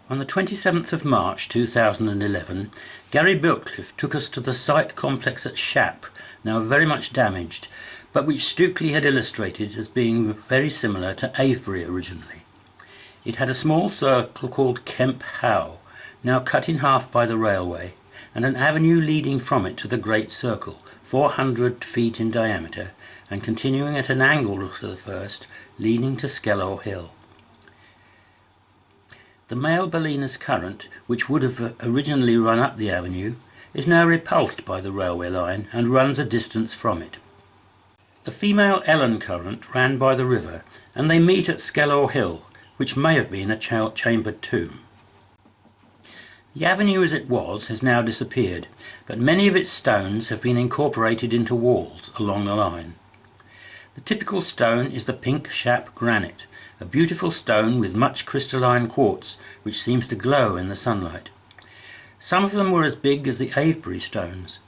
On the 27th of March 2011, Gary Biltcliffe took us to the site complex at Shap, now very much damaged, but which Stukely had illustrated as being very similar to Avebury originally. It had a small circle called Kemp How, now cut in half by the railway, and an avenue leading from it to the Great Circle, 400 feet in diameter, and continuing at an angle to the first, leading to Summerhouse Hill. The male Bolinas current, which would have originally run up the avenue, is now repulsed by the railway line and runs a distance from it. The female Yealand current ran by the river, and they meet at Summerhouse Hill, which may have been a chambered tomb. The avenue as it was has now disappeared, but many of its stones have been incorporated into walls along the line. The typical stone is the pink Shap granite, a beautiful stone with much crystalline quartz which seems to glow in the sunlight. Some of them were as big as the Avebury stones.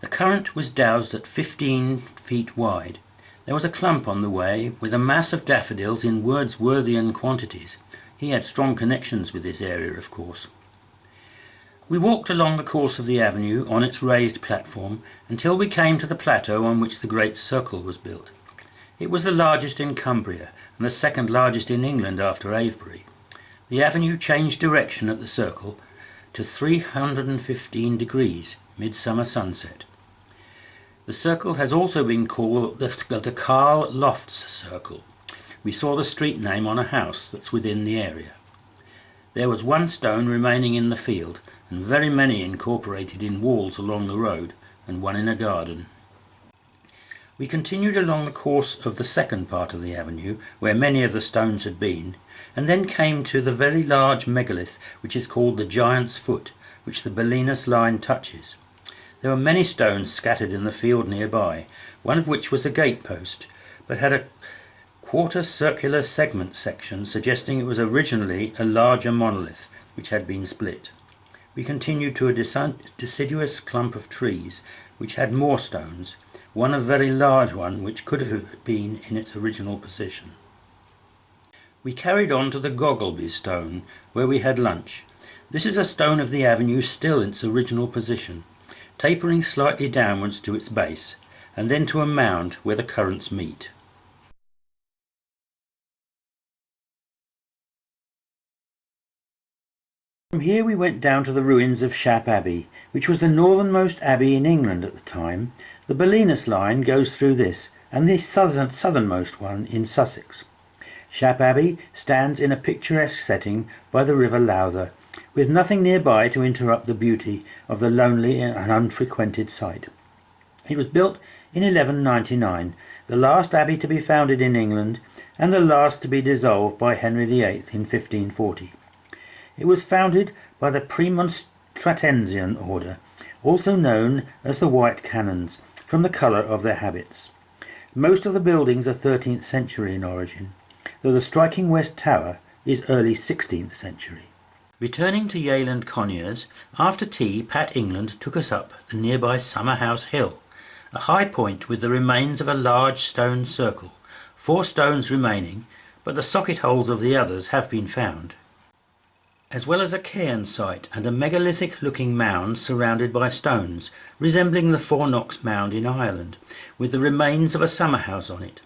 The current was doused at 15 feet wide. There was a clump on the way with a mass of daffodils in Wordsworthian quantities. He had strong connections with this area, of course. We walked along the course of the avenue on its raised platform until we came to the plateau on which the Great Circle was built. It was the largest in Cumbria and the second largest in England after Avebury. The avenue changed direction at the circle to 315 degrees, midsummer sunset. The circle has also been called the Carl Lofts Circle. We saw the street name on a house that's within the area. There was one stone remaining in the field, and very many incorporated in walls along the road, and one in a garden. We continued along the course of the second part of the avenue, where many of the stones had been, and then came to the very large megalith which is called the Giant's Foot, which the Bolinas line touches. There were many stones scattered in the field nearby, one of which was a gatepost, but had a quarter circular segment section suggesting it was originally a larger monolith which had been split. We continued to a deciduous clump of trees which had more stones, one a very large one which could have been in its original position. We carried on to the Goggleby stone, where we had lunch. This is a stone of the avenue still in its original position, tapering slightly downwards to its base, and then to a mound where the currents meet. From here we went down to the ruins of Shap Abbey, which was the northernmost abbey in England at the time. The Bolinas line goes through this, and the southernmost one in Sussex. Shap Abbey stands in a picturesque setting by the River Lowther, with nothing nearby to interrupt the beauty of the lonely and unfrequented site. It was built in 1199, the last abbey to be founded in England, and the last to be dissolved by Henry VIII in 1540. It was founded by the Premonstratensian order, also known as the White Canons, from the colour of their habits. Most of the buildings are 13th century in origin, though the striking west tower is early 16th century. Returning to Yealand Conyers, after tea Pat England took us up the nearby Summerhouse Hill, a high point with the remains of a large stone circle, 4 stones remaining, but the socket holes of the others have been found, as well as a cairn site and a megalithic-looking mound surrounded by stones, resembling the Four Knocks mound in Ireland, with the remains of a summer house on it.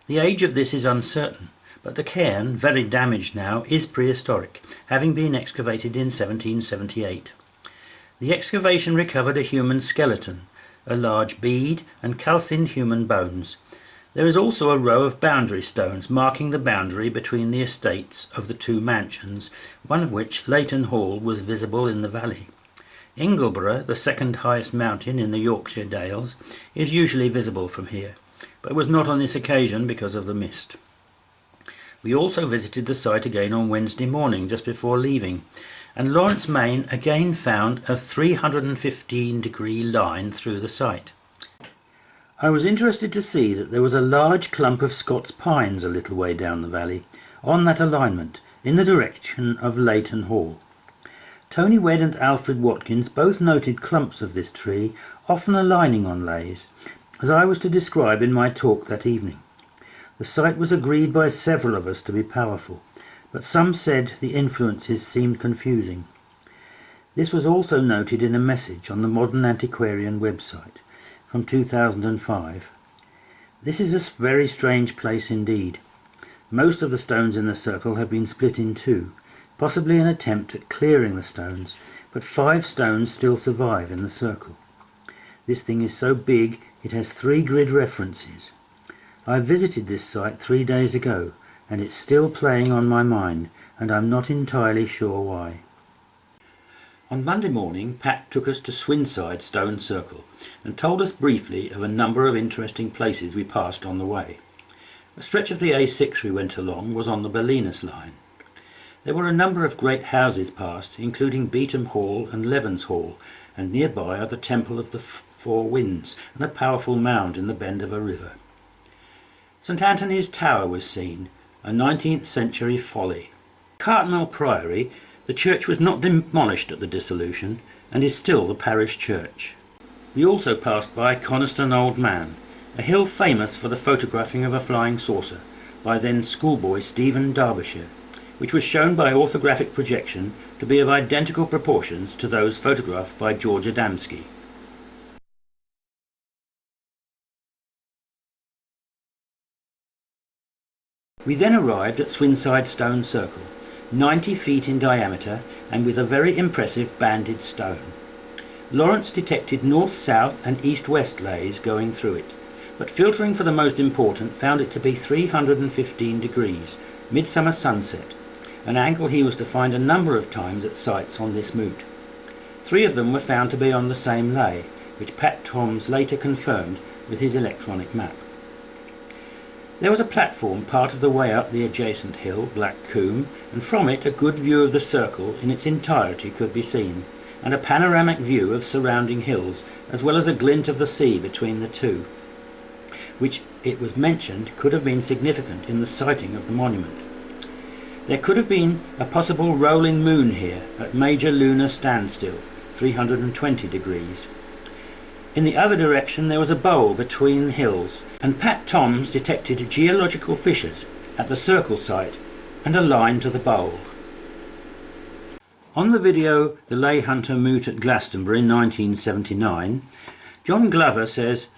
The age of this is uncertain, but the cairn, very damaged now, is prehistoric, having been excavated in 1778. The excavation recovered a human skeleton, a large bead, and calcined human bones. There is also a row of boundary stones marking the boundary between the estates of the 2 mansions, one of which, Leighton Hall, was visible in the valley. Ingleborough, the second highest mountain in the Yorkshire Dales, is usually visible from here, but was not on this occasion because of the mist. We also visited the site again on Wednesday morning just before leaving, and Laurence Main again found a 315-degree line through the site. I was interested to see that there was a large clump of Scots pines a little way down the valley, on that alignment, in the direction of Leighton Hall. Tony Wedd and Alfred Watkins both noted clumps of this tree, often aligning on lays, as I was to describe in my talk that evening. The site was agreed by several of us to be powerful, but some said the influences seemed confusing. This was also noted in a message on the Modern Antiquarian website from 2005. This is a very strange place indeed. Most of the stones in the circle have been split in two, possibly an attempt at clearing the stones, but 5 stones still survive in the circle. This thing is so big it has 3 grid references. I visited this site 3 days ago, and it's still playing on my mind, and I'm not entirely sure why. On Monday morning, Pat took us to Swinside Stone Circle and told us briefly of a number of interesting places we passed on the way. A stretch of the A6 we went along was on the Berlinus line. There were a number of great houses passed, including Beetham Hall and Levens Hall, and nearby are the Temple of the Four Winds and a powerful mound in the bend of a river. St Anthony's Tower was seen, a 19th century folly. Cartmel Priory, the church was not demolished at the dissolution and is still the parish church. We also passed by Coniston Old Man, a hill famous for the photographing of a flying saucer by then schoolboy Stephen Derbyshire, which was shown by orthographic projection to be of identical proportions to those photographed by George Adamski. We then arrived at Swinside Stone Circle, 90 feet in diameter and with a very impressive banded stone. Laurence detected north-south and east-west lays going through it, but filtering for the most important found it to be 315 degrees, midsummer sunset, an angle he was to find a number of times at sites on this Moot. 3 of them were found to be on the same lay, which Pat Toms later confirmed with his electronic map. There was a platform part of the way up the adjacent hill, Black Combe, and from it a good view of the circle in its entirety could be seen, and a panoramic view of surrounding hills, as well as a glint of the sea between the two, which, it was mentioned, could have been significant in the sighting of the monument. There could have been a possible rolling moon here at major lunar standstill, 320 degrees. In the other direction there was a bowl between hills, and Pat Toms detected geological fissures at the circle site and a line to the bowl. On the video The Lay Hunter Moot at Glastonbury in 1979, John Glover says,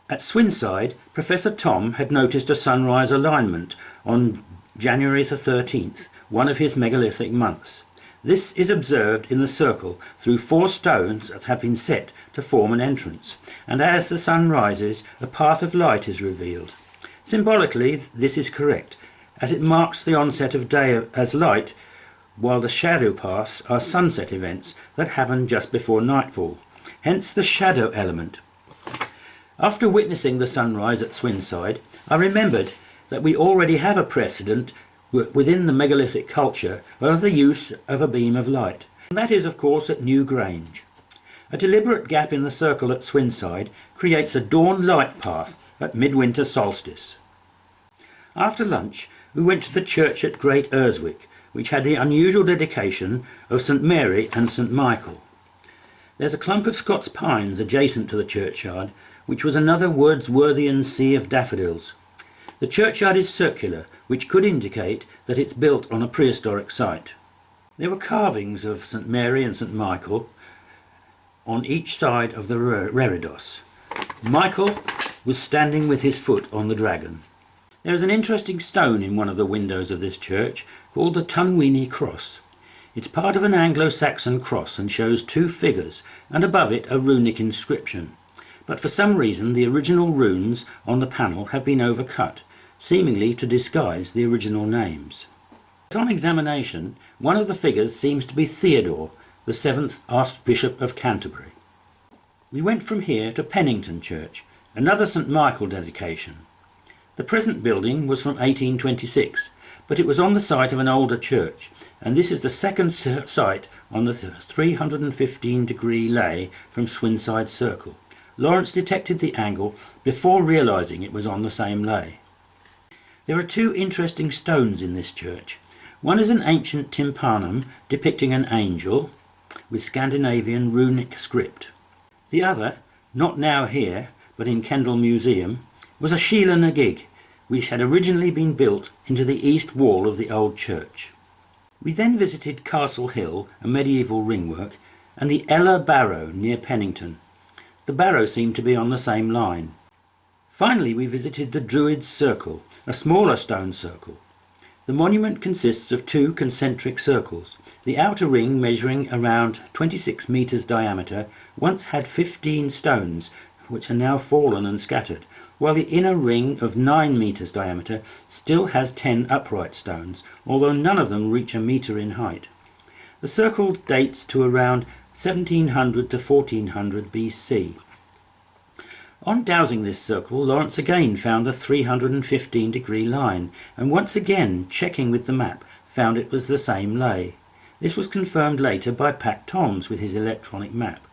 "At Swinside, Professor Tom had noticed a sunrise alignment on January the 13th, one of his megalithic months. This is observed in the circle through 4 stones that have been set to form an entrance, and as the sun rises, a path of light is revealed. Symbolically, this is correct, as it marks the onset of day as light, while the shadow paths are sunset events that happen just before nightfall, hence the shadow element. After witnessing the sunrise at Swinside, I remembered that we already have a precedent within the megalithic culture of the use of a beam of light. And that is, of course, at New Grange. A deliberate gap in the circle at Swinside creates a dawn light path at midwinter solstice. After lunch, we went to the church at Great Urswick, which had the unusual dedication of St Mary and St Michael. There's a clump of Scots pines adjacent to the churchyard, which was another Wordsworthian sea of daffodils. The churchyard is circular, which could indicate that it's built on a prehistoric site. There were carvings of St Mary and St Michael on each side of the reredos. Michael was standing with his foot on the dragon. There is an interesting stone in one of the windows of this church called the Tunweeny Cross. It's part of an Anglo-Saxon cross and shows 2 figures, and above it a runic inscription. But for some reason the original runes on the panel have been overcut, seemingly to disguise the original names. But on examination, one of the figures seems to be Theodore, the 7th Archbishop of Canterbury. We went from here to Pennington Church, another St Michael dedication. The present building was from 1826, but it was on the site of an older church, and this is the second site on the 315-degree lay from Swinside Circle. Laurence detected the angle before realising it was on the same lay. There are 2 interesting stones in this church. One is an ancient tympanum depicting an angel with Scandinavian runic script. The other, not now here, but in Kendal Museum, was a Yealand Conyers, which had originally been built into the east wall of the old church. We then visited Castle Hill, a medieval ringwork, and the Ella Barrow near Pennington. The barrow seemed to be on the same line. Finally we visited the Druid's Circle, a smaller stone circle. The monument consists of two concentric circles. The outer ring, measuring around 26 metres diameter, once had 15 stones, which are now fallen and scattered, while the inner ring of 9 metres diameter still has 10 upright stones, although none of them reach a metre in height. The circle dates to around 1700 to 1400 BC. On dowsing this circle, Laurence again found the 315-degree line, and once again, checking with the map, found it was the same lay. This was confirmed later by Pat Toms with his electronic map.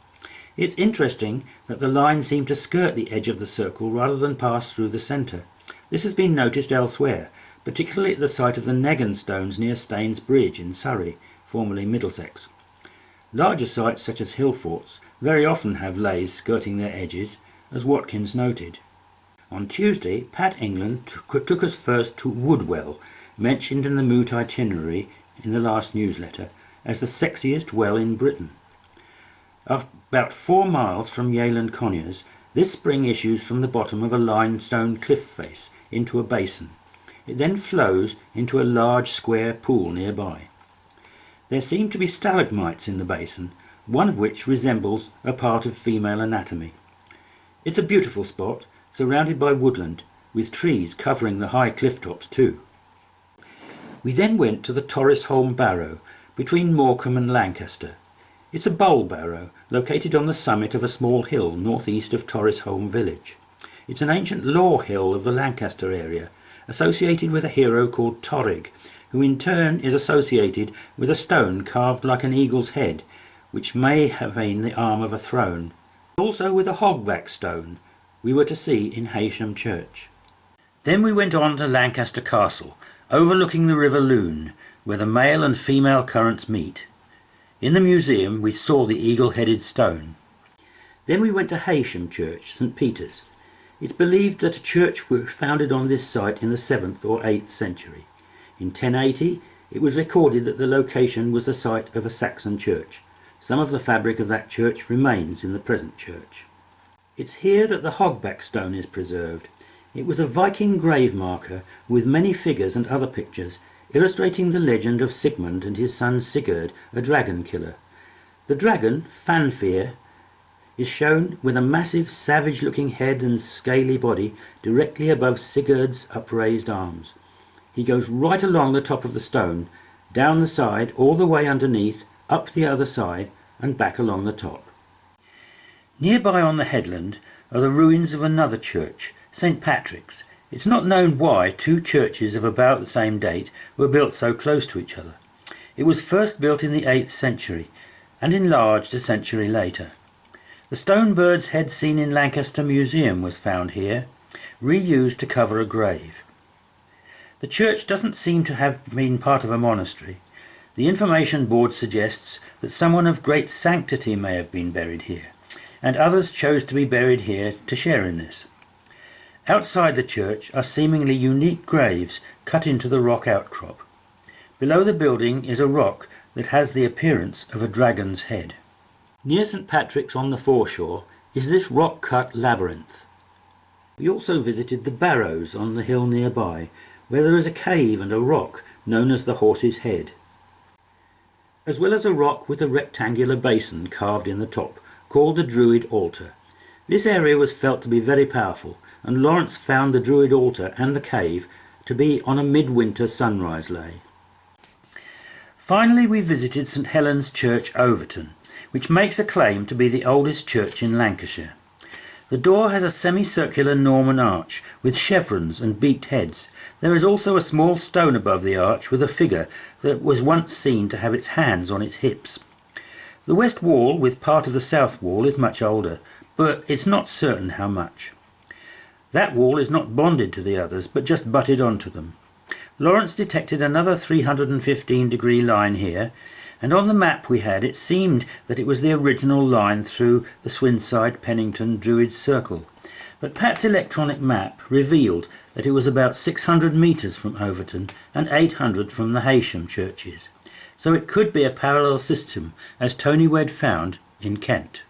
It's interesting that the line seemed to skirt the edge of the circle rather than pass through the centre. This has been noticed elsewhere, particularly at the site of the Neggan stones near Staines Bridge in Surrey, formerly Middlesex. Larger sites such as hill forts very often have lays skirting their edges, as Watkins noted. On Tuesday, Pat England took us first to Woodwell, mentioned in the Moot itinerary in the last newsletter as the sexiest well in Britain. About 4 miles from Yealand Conyers, this spring issues from the bottom of a limestone cliff face into a basin. It then flows into a large square pool nearby. There seem to be stalagmites in the basin, one of which resembles a part of female anatomy. It's a beautiful spot, surrounded by woodland, with trees covering the high cliff tops too. We then went to the Torrisholme Barrow, between Morecambe and Lancaster. It's a bowl barrow, located on the summit of a small hill northeast of Torrisholme village. It's an ancient law hill of the Lancaster area, associated with a hero called Torrig, who in turn is associated with a stone carved like an eagle's head, which may have been the arm of a throne. Also with a hogback stone we were to see in Haysham Church. Then we went on to Lancaster Castle, overlooking the River Lune, where the male and female currents meet. In the museum we saw the eagle-headed stone. Then we went to Haysham Church, St. Peter's. It's believed that a church was founded on this site in the 7th or 8th century. In 1080 it was recorded that the location was the site of a Saxon church. Some of the fabric of that church remains in the present church. It's here that the hogback stone is preserved. It was a Viking grave marker with many figures and other pictures illustrating the legend of Sigmund and his son Sigurd, a dragon killer. The dragon, Fanfir, is shown with a massive savage-looking head and scaly body directly above Sigurd's upraised arms. He goes right along the top of the stone, down the side, all the way underneath, up the other side and back along the top. Nearby on the headland are the ruins of another church, St. Patrick's. It's not known why two churches of about the same date were built so close to each other. It was first built in the 8th century and enlarged a century later. The stone bird's head seen in Lancaster Museum was found here, reused to cover a grave. The church doesn't seem to have been part of a monastery. The information board suggests that someone of great sanctity may have been buried here, and others chose to be buried here to share in this. Outside the church are seemingly unique graves cut into the rock outcrop. Below the building is a rock that has the appearance of a dragon's head. Near St. Patrick's on the foreshore is this rock-cut labyrinth. We also visited the barrows on the hill nearby, where there is a cave and a rock known as the Horse's Head, as well as a rock with a rectangular basin carved in the top, called the Druid Altar. This area was felt to be very powerful, and Laurence found the Druid Altar and the cave to be on a midwinter sunrise lay. Finally we visited St. Helen's Church, Overton, which makes a claim to be the oldest church in Lancashire. The door has a semicircular Norman arch with chevrons and beaked heads. There is also a small stone above the arch with a figure that was once seen to have its hands on its hips. The west wall with part of the south wall is much older, but it's not certain how much. That wall is not bonded to the others, but just butted onto them. Laurence detected another 315-degree line here, and on the map we had it seemed that it was the original line through the Swinside Pennington Druid Circle. But Pat's electronic map revealed that it was about 600 metres from Overton and 800 from the Haysham churches. so it could be a parallel system as Tony Wed found in Kent.